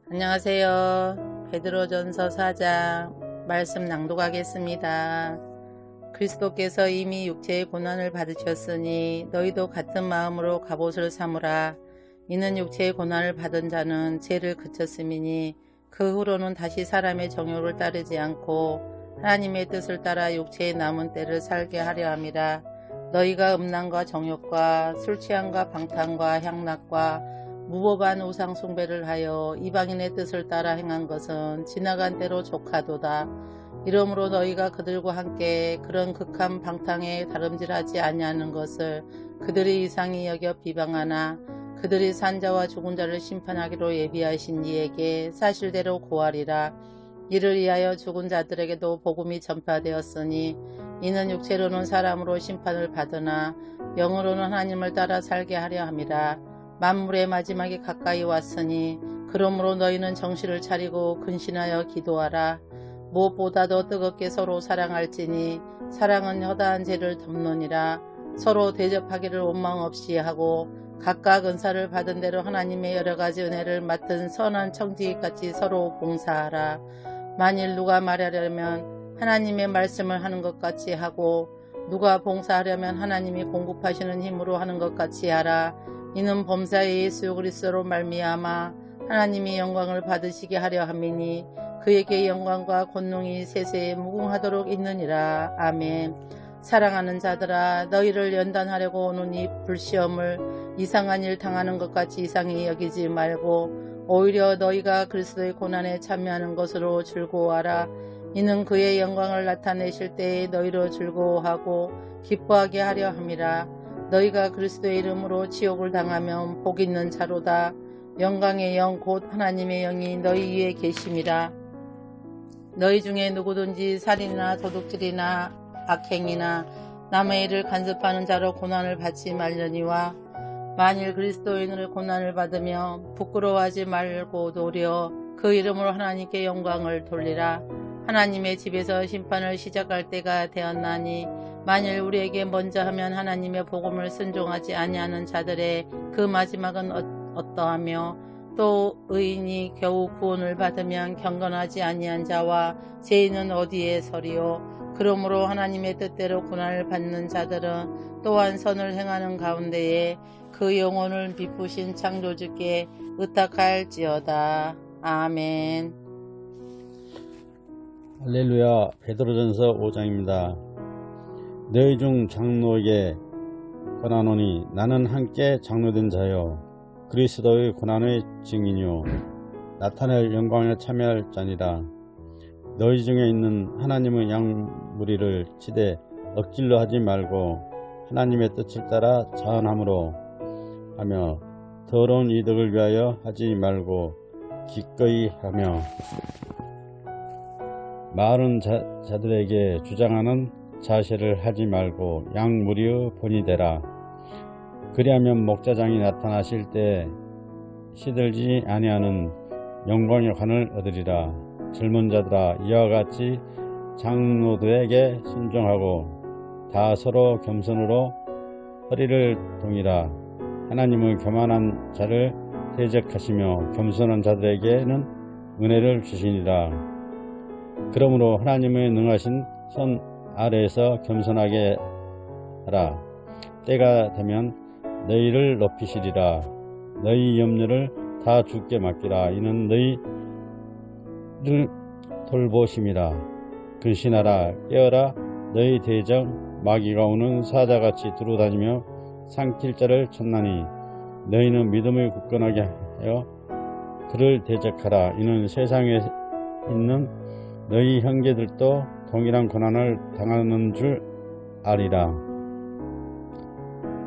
안녕하세요. 베드로전서 4장 말씀 낭독하겠습니다. 그리스도께서 이미 육체의 고난을 받으셨으니 너희도 같은 마음으로 갑옷을 삼으라. 이는 육체의 고난을 받은 자는 죄를 그쳤음이니 그 후로는 다시 사람의 정욕을 따르지 않고 하나님의 뜻을 따라 육체의 남은 때를 살게 하려 함이라. 너희가 음란과 정욕과 술 취함과 방탕과 향락과 무법한 우상 숭배를 하여 이방인의 뜻을 따라 행한 것은 지나간 때로 족하도다. 이러므로 너희가 그들과 함께 그런 극한 방탕에 다름질하지 아니하는 것을 그들이 이상히 여겨 비방하나 그들이 산자와 죽은 자를 심판하기로 예비하신 이에게 사실대로 고하리라. 이를 위하여 죽은 자들에게도 복음이 전파되었으니 이는 육체로는 사람으로 심판을 받으나 영으로는 하나님을 따라 살게 하려 함이라. 만물의 마지막이 가까이 왔으니 그러므로 너희는 정신을 차리고 근신하여 기도하라. 무엇보다도 뜨겁게 서로 사랑할지니 사랑은 허다한 죄를 덮느니라. 서로 대접하기를 원망 없이 하고 각각 은사를 받은 대로 하나님의 여러가지 은혜를 맡은 선한 청지기같이 서로 봉사하라. 만일 누가 말하려면 하나님의 말씀을 하는 것 같이 하고 누가 봉사하려면 하나님이 공급하시는 힘으로 하는 것 같이 하라. 이는 범사의 예수 그리스도로 말미암아 하나님이 영광을 받으시게 하려 함이니 그에게 영광과 권능이 세세에 무궁하도록 있느니라. 아멘. 사랑하는 자들아, 너희를 연단하려고 오는 이 불시험을 이상한 일 당하는 것 같이 이상히 여기지 말고 오히려 너희가 그리스도의 고난에 참여하는 것으로 즐거워하라. 이는 그의 영광을 나타내실 때에 너희로 즐거워하고 기뻐하게 하려 함이라. 너희가 그리스도의 이름으로 지옥을 당하면 복 있는 자로다. 영광의 영 곧 하나님의 영이 너희 위에 계심이라. 너희 중에 누구든지 살인이나 도둑질이나 악행이나 남의 일을 간섭하는 자로 고난을 받지 말려니와 만일 그리스도인으로 고난을 받으면 부끄러워하지 말고 도리어 그 이름으로 하나님께 영광을 돌리라. 하나님의 집에서 심판을 시작할 때가 되었나니 만일 우리에게 먼저 하면 하나님의 복음을 순종하지 아니하는 자들의 그 마지막은 어떠하며 또 의인이 겨우 구원을 받으면 경건하지 아니한 자와 죄인은 어디에 서리요. 그러므로 하나님의 뜻대로 고난을 받는 자들은 또한 선을 행하는 가운데에 그 영혼을 비쁘신 창조주께 의탁할지어다. 아멘. 할렐루야. 베드로전서 5장입니다. 너희 중 장로에게 권하노니 나는 함께 장로된 자요 그리스도의 고난의 증인이요 나타낼 영광에 참여할 자니라. 너희 중에 있는 하나님의 양무리를 치되 억질로 하지 말고 하나님의 뜻을 따라 자원함으로 하며 더러운 이득을 위하여 하지 말고 기꺼이 하며 마른 자들에게 주장하는 자세를 하지 말고 양무리의 본이 되라. 그리하면 목자장이 나타나실 때 시들지 아니하는 영광의 관을 얻으리라. 젊은 자들아, 이와 같이 장로들에게 순종하고 다 서로 겸손으로 허리를 동이라. 하나님은 교만한 자를 대적하시며 겸손한 자들에게는 은혜를 주시니라. 그러므로 하나님의 능하신 손 아래에서 겸손하게 하라. 때가 되면 너희를 높이시리라. 너희 염려를 다 주께 맡기라. 이는 너희를 돌보심이라. 근신하라. 깨어라. 너희 대적 마귀가 오는 사자같이 두루다니며 삼킬 자를 찾나니 너희는 믿음을 굳건하게 하여 그를 대적하라. 이는 세상에 있는 너희 형제들도 동일한 고난을 당하는 줄 아리라.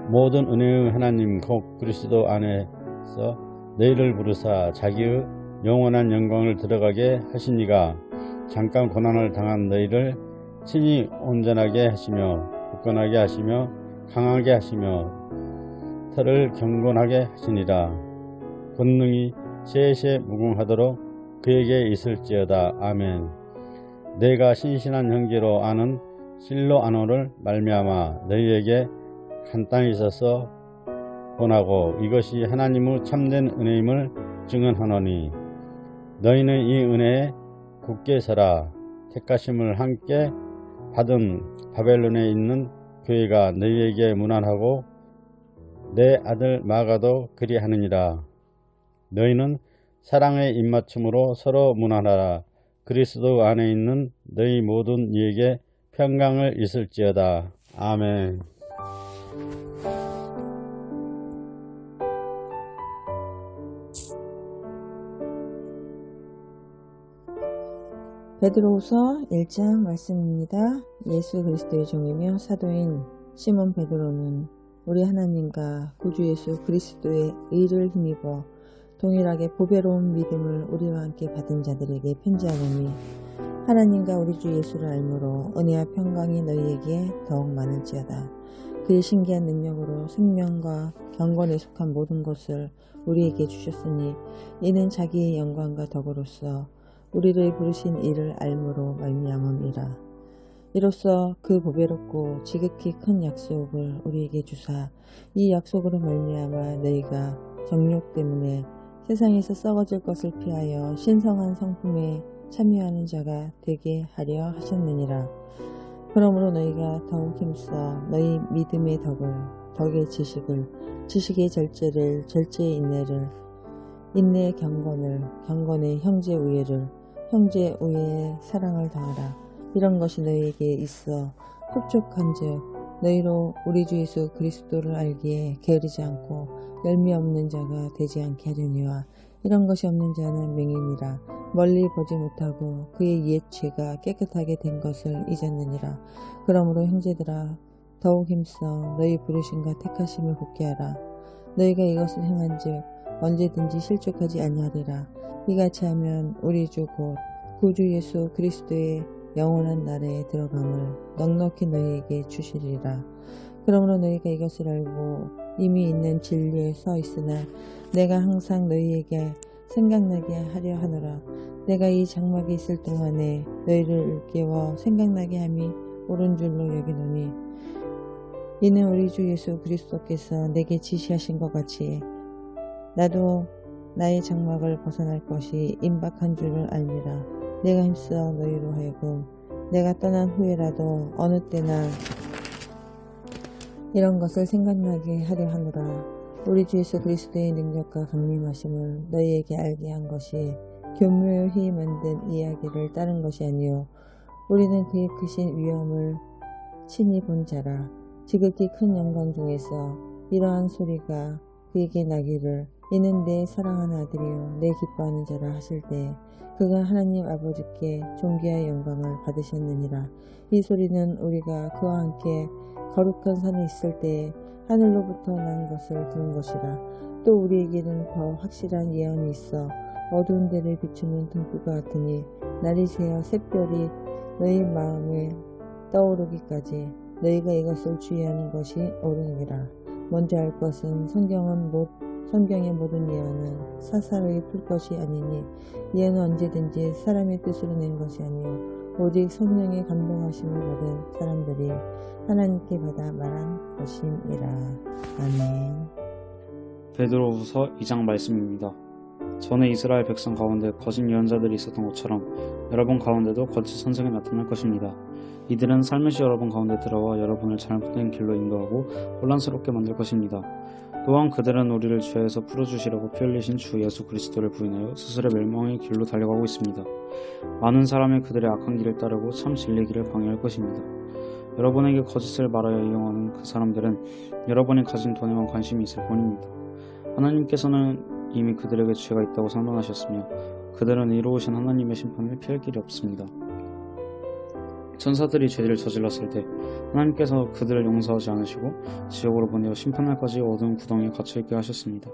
모든 은혜의 하나님 곧 그리스도 안에서 너희를 부르사 자기의 영원한 영광을 들어가게 하시니가 잠깐 고난을 당한 너희를 친히 온전하게 하시며 굳건하게 하시며 강하게 하시며 털을 경건하게 하시니라. 권능이 세세 무궁하도록 그에게 있을지어다. 아멘. 내가 신실한 형제로 아는 실로아노를 말미암아 너희에게 간단히 있어서 권하고 이것이 하나님의 참된 은혜임을 증언하노니 너희는 이 은혜에 굳게 서라. 택하심을 함께 받은 바벨론에 있는 교회가 너희에게 문안하고 내 아들 마가도 그리하느니라. 너희는 사랑의 입맞춤으로 서로 문안하라. 그리스도 안에 있는 너희 모든 이에게 평강을 있을지어다. 아멘. 베드로후서 1장 말씀입니다. 예수 그리스도의 종이며 사도인 시몬 베드로는 우리 하나님과 구주 예수 그리스도의 의를 힘입어 동일하게 보배로운 믿음을 우리와 함께 받은 자들에게 편지하노니 하나님과 우리 주 예수를 알므로 은혜와 평강이 너희에게 더욱 많을지어다. 그의 신기한 능력으로 생명과 경건에 속한 모든 것을 우리에게 주셨으니 이는 자기의 영광과 덕으로서 우리를 부르신 이를 알므로 말미암음이라. 이로써 그 보배롭고 지극히 큰 약속을 우리에게 주사 이 약속으로 말미암아 너희가 정욕 때문에 세상에서 썩어질 것을 피하여 신성한 성품에 참여하는 자가 되게 하려 하셨느니라. 그러므로 너희가 더욱 힘써 너희 믿음의 덕을, 덕의 지식을, 지식의 절제를, 절제의 인내를, 인내의 경건을, 경건의 형제 우애를, 형제 우애의 사랑을 더하라. 이런 것이 너희에게 있어 흡족한즉 너희로 우리 주 예수 그리스도를 알기에 게으르지 않고 열미 없는 자가 되지 않게 하려니와 이런 것이 없는 자는 맹인이라 멀리 보지 못하고 그의 옛 죄가 깨끗하게 된 것을 잊었느니라. 그러므로 형제들아 더욱 힘써 너희 부르심과 택하심을 굳게 하라. 너희가 이것을 행한즉 언제든지 실족하지 아니하리라. 이같이 하면 우리 주 곧 구주 예수 그리스도의 영원한 나라에 들어감을 넉넉히 너희에게 주시리라. 그러므로 너희가 이것을 알고 이미 있는 진리에 서 있으나 내가 항상 너희에게 생각나게 하려 하노라. 내가 이 장막에 있을 동안에 너희를 일깨워 생각나게 함이 옳은 줄로 여기노니 이는 우리 주 예수 그리스도께서 내게 지시하신 것 같이 나도 나의 장막을 벗어날 것이 임박한 줄을 알미라. 내가 힘써 너희로 하여금 내가 떠난 후에라도 어느 때나 이런 것을 생각나게 하려 하노라. 우리 주 예수 그리스도의 능력과 강림하심을 너희에게 알게 한 것이 교묘히 만든 이야기를 따른 것이 아니요 우리는 그의 크신 위엄을 친히 본 자라. 지극히 큰 영광 중에서 이러한 소리가 그에게 나기를 이는 내 사랑하는 아들이요 내 기뻐하는 자라 하실 때 그가 하나님 아버지께 존귀와 영광을 받으셨느니라. 이 소리는 우리가 그와 함께 거룩한 산에 있을 때 하늘로부터 난 것을 들은 것이라. 또 우리에게는 더 확실한 예언이 있어 어두운 데를 비추는 등불과 같으니 날이 새어 샛별이 너희 마음에 떠오르기까지 너희가 이것을 주의하는 것이 옳으니라. 먼저 알 것은 성경의 모든 예언은 사사로이 풀 것이 아니니 예언은 언제든지 사람의 뜻으로 낸 것이 아니요 오직 성령의 감동하심을 받은 사람들이 하나님께 받아 말한 것임이라. 아멘. 베드로후서 2장 말씀입니다. 전에 이스라엘 백성 가운데 거짓 예언자들이 있었던 것처럼 여러분 가운데도 거짓 선생이 나타날 것입니다. 이들은 살며시 여러분 가운데 들어와 여러분을 잘못된 길로 인도하고 혼란스럽게 만들 것입니다. 또한 그들은 우리를 죄에서 풀어주시려고 피 흘리신 주 예수 그리스도를 부인하여 스스로 멸망의 길로 달려가고 있습니다. 많은 사람이 그들의 악한 길을 따르고 참 진리의 길을 방해할 것입니다. 여러분에게 거짓을 말하여 이용하는 그 사람들은 여러분이 가진 돈에만 관심이 있을 뿐입니다. 하나님께서는 이미 그들에게 죄가 있다고 선언하셨으며 그들은 이로우신 하나님의 심판을 피할 길이 없습니다. 천사들이 죄를 저질렀을 때 하나님께서 그들을 용서하지 않으시고 지옥으로 보내어 심판날까지 어두운 구덩이에 갇혀있게 하셨습니다.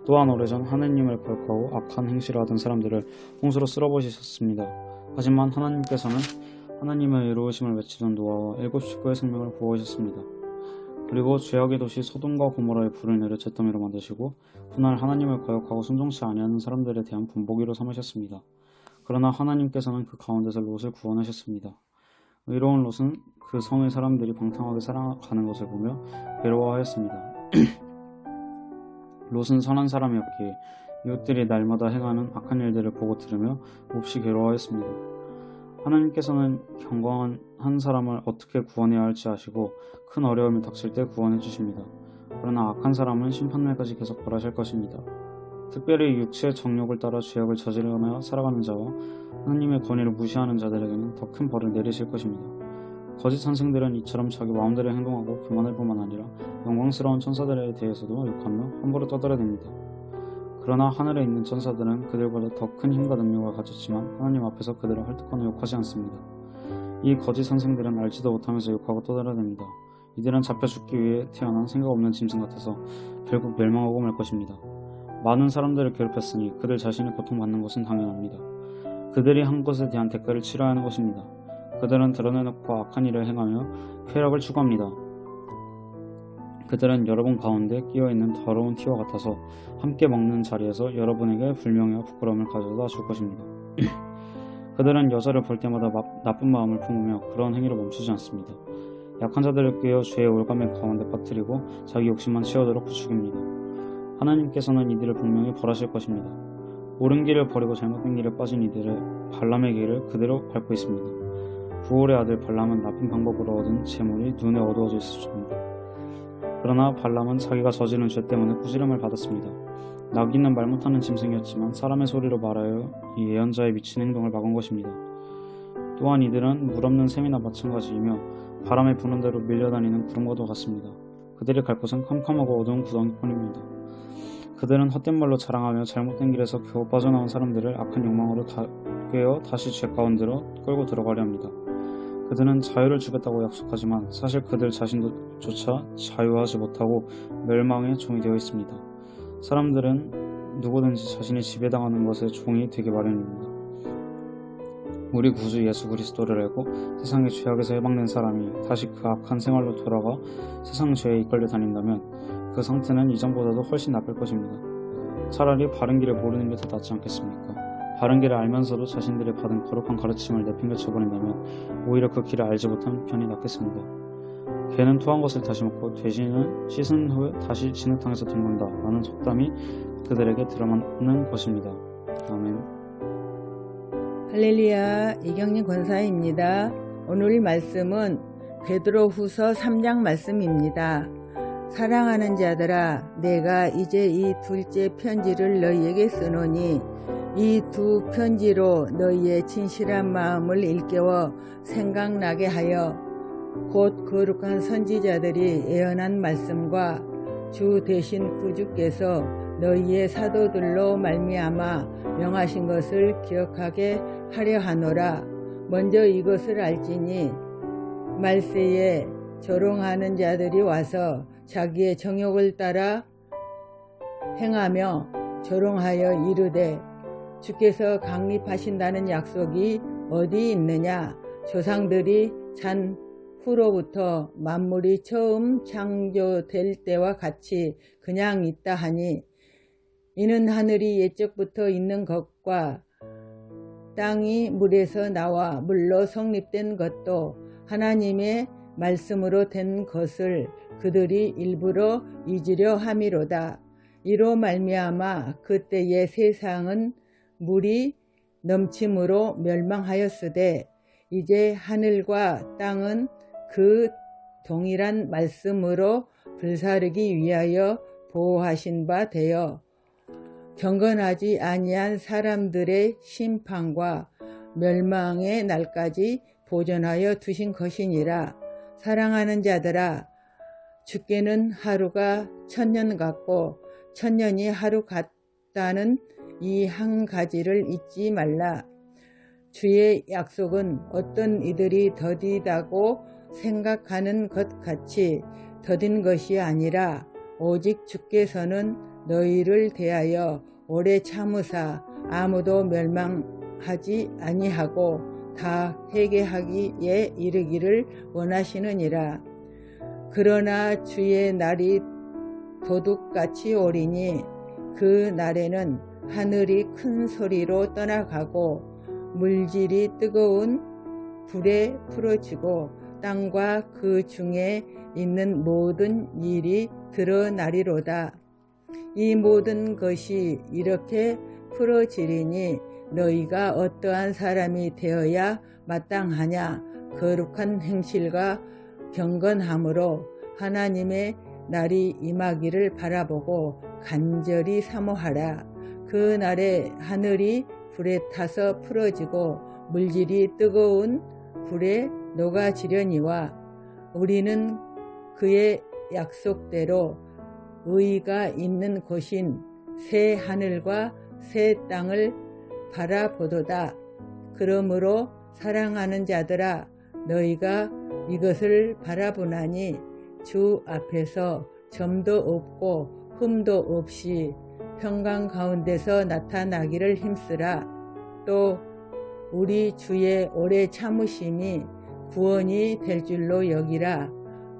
또한 오래전 하나님을 거역하고 악한 행실을 하던 사람들을 홍수로 쓸어버리셨습니다. 하지만 하나님께서는 하나님의 의로우심을 외치던 노아와 7 식구의 생명을 구하셨습니다. 그리고 죄악의 도시 소돔과 고모라의 불을 내려 잿더미로 만드시고 훗날 하나님을 거역하고 순종치 아니하는 사람들에 대한 분보기로 삼으셨습니다. 그러나 하나님께서는 그 가운데서 롯을 구원하셨습니다. 의로운 롯은 그 성의 사람들이 방탕하게 살아가는 것을 보며 괴로워하였습니다. 롯은 선한 사람이었기에 이웃들이 날마다 행하는 악한 일들을 보고 들으며 몹시 괴로워하였습니다. 하나님께서는 경건한 한 사람을 어떻게 구원해야 할지 아시고 큰 어려움이 닥칠 때 구원해 주십니다. 그러나 악한 사람은 심판날까지 계속 벌하실 것입니다. 특별히 육체의 정욕을 따라 죄악을 저지르며 살아가는 자와 하나님의 권위를 무시하는 자들에게는 더 큰 벌을 내리실 것입니다. 거짓 선생들은 이처럼 자기 마음대로 행동하고 교만할 뿐만 아니라 영광스러운 천사들에 대해서도 욕하며 함부로 떠들어댑니다. 그러나 하늘에 있는 천사들은 그들보다 더 큰 힘과 능력을 가졌지만 하나님 앞에서 그들을 헐뜯거나 욕하지 않습니다. 이 거짓 선생들은 알지도 못하면서 욕하고 떠들어댑니다. 이들은 잡혀 죽기 위해 태어난 생각 없는 짐승 같아서 결국 멸망하고 말 것입니다. 많은 사람들을 괴롭혔으니 그들 자신이 고통받는 것은 당연합니다. 그들이 한 것에 대한 대가를 치러야 하는 것입니다. 그들은 드러내놓고 악한 일을 행하며 쾌락을 추구합니다. 그들은 여러분 가운데 끼어있는 더러운 티와 같아서 함께 먹는 자리에서 여러분에게 불명예와 부끄러움을 가져다 줄 것입니다. 그들은 여자를 볼 때마다 나쁜 마음을 품으며 그런 행위를 멈추지 않습니다. 약한 자들을 꿰어 죄의 올가미 가운데 빠뜨리고 자기 욕심만 채우도록 부추깁니다. 하나님께서는 이들을 분명히 벌하실 것입니다. 옳은 길을 버리고 잘못된 길에 빠진 이들의 발람의 길을 그대로 밟고 있습니다. 부올의 아들 발람은 나쁜 방법으로 얻은 재물이 눈에 어두워져 있었습니다. 그러나 발람은 자기가 저지른 죄 때문에 꾸지람을 받았습니다. 나귀는 말 못하는 짐승이었지만 사람의 소리로 말하여 이 예언자의 미친 행동을 막은 것입니다. 또한 이들은 물 없는 샘이나 마찬가지이며 바람에 부는 대로 밀려다니는 구름과도 같습니다. 그들이 갈 곳은 캄캄하고 어두운 구덩이뿐입니다. 그들은 헛된 말로 자랑하며 잘못된 길에서 겨우 빠져나온 사람들을 악한 욕망으로 꿰어 다시 죄 가운데로 끌고 들어가려 합니다. 그들은 자유를 주겠다고 약속하지만 사실 그들 자신조차 자유하지 못하고 멸망의 종이 되어 있습니다. 사람들은 누구든지 자신이 지배당하는 것의 종이 되기 마련입니다. 우리 구주 예수 그리스도를 알고 세상의 죄악에서 해방된 사람이 다시 그 악한 생활로 돌아가 세상 죄에 이끌려 다닌다면 그 상태는 이전보다도 훨씬 나쁠 것입니다. 차라리 바른 길을 모르는 게 더 낫지 않겠습니까? 바른 길을 알면서도 자신들이 받은 거룩한 가르침을 내팽개쳐버린다면 오히려 그 길을 알지 못한 편이 낫겠습니다. 개는 토한 것을 다시 먹고 돼지는 씻은 후에 다시 진흙탕에서 뒹군다 라는 속담이 그들에게 들어맞는 것입니다. 아멘. 할렐루야, 이경림 권사입니다. 오늘 말씀은 베드로후서 3장 말씀입니다. 사랑하는 자들아, 내가 이제 이 둘째 편지를 너희에게 쓰노니 이 두 편지로 너희의 진실한 마음을 일깨워 생각나게 하여 곧 거룩한 선지자들이 예언한 말씀과 주 대신 구주께서 너희의 사도들로 말미암아 명하신 것을 기억하게 하려 하노라. 먼저 이것을 알지니 말세에 조롱하는 자들이 와서 자기의 정욕을 따라 행하며 조롱하여 이르되 주께서 강립하신다는 약속이 어디 있느냐? 조상들이 잔 후로부터 만물이 처음 창조될 때와 같이 그냥 있다 하니 이는 하늘이 옛적부터 있는 것과 땅이 물에서 나와 물로 성립된 것도 하나님의 말씀으로 된 것을 그들이 일부러 잊으려 함이로다. 이로 말미암아 그때의 세상은 물이 넘침으로 멸망하였으되 이제 하늘과 땅은 그 동일한 말씀으로 불사르기 위하여 보호하신 바 되어 경건하지 아니한 사람들의 심판과 멸망의 날까지 보존하여 두신 것이니라. 사랑하는 자들아, 주께는 하루가 1000년 같고 1000년이 하루 같다는 이 한 가지를 잊지 말라. 주의 약속은 어떤 이들이 더디다고 생각하는 것 같이 더딘 것이 아니라 오직 주께서는 너희를 대하여 오래 참으사 아무도 멸망하지 아니하고 다 회개하기에 이르기를 원하시느니라. 그러나 주의 날이 도둑같이 오리니 그 날에는 하늘이 큰 소리로 떠나가고 물질이 뜨거운 불에 풀어지고 땅과 그 중에 있는 모든 일이 드러나리로다. 이 모든 것이 이렇게 풀어지리니 너희가 어떠한 사람이 되어야 마땅하냐. 거룩한 행실과 경건함으로 하나님의 날이 임하기를 바라보고 간절히 사모하라. 그 날에 하늘이 불에 타서 풀어지고 물질이 뜨거운 불에 녹아지려니와 우리는 그의 약속대로 의가 있는 곳인 새 하늘과 새 땅을 바라보도다. 그러므로 사랑하는 자들아, 너희가 이것을 바라보나니 주 앞에서 점도 없고 흠도 없이 평강 가운데서 나타나기를 힘쓰라. 또 우리 주의 오래 참으심이 구원이 될 줄로 여기라.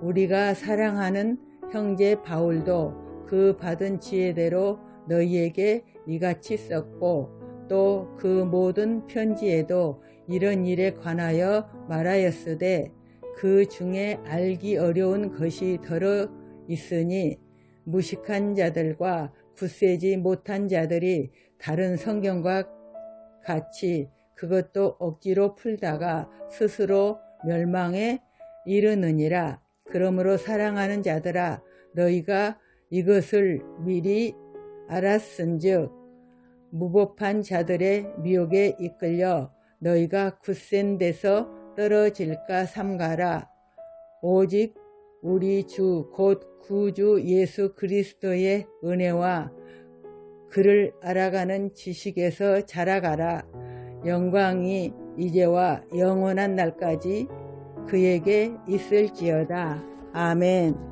우리가 사랑하는 형제 바울도 그 받은 지혜대로 너희에게 이같이 썼고 또 그 모든 편지에도 이런 일에 관하여 말하였으되 그 중에 알기 어려운 것이 더러 있으니 무식한 자들과 굳세지 못한 자들이 다른 성경과 같이 그것도 억지로 풀다가 스스로 멸망에 이르느니라. 그러므로 사랑하는 자들아, 너희가 이것을 미리 알았은즉 무법한 자들의 미혹에 이끌려 너희가 굳센 데서 떨어질까 삼가라. 오직 우리 주 곧 구주 예수 그리스도의 은혜와 그를 알아가는 지식에서 자라가라. 영광이 이제와 영원한 날까지 그에게 있을지어다. 아멘.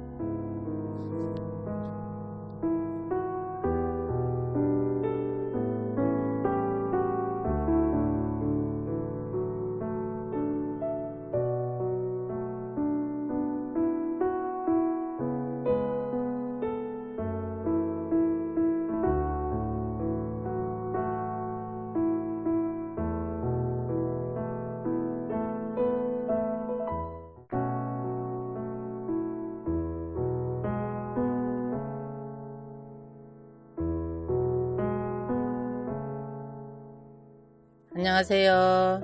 안녕하세요.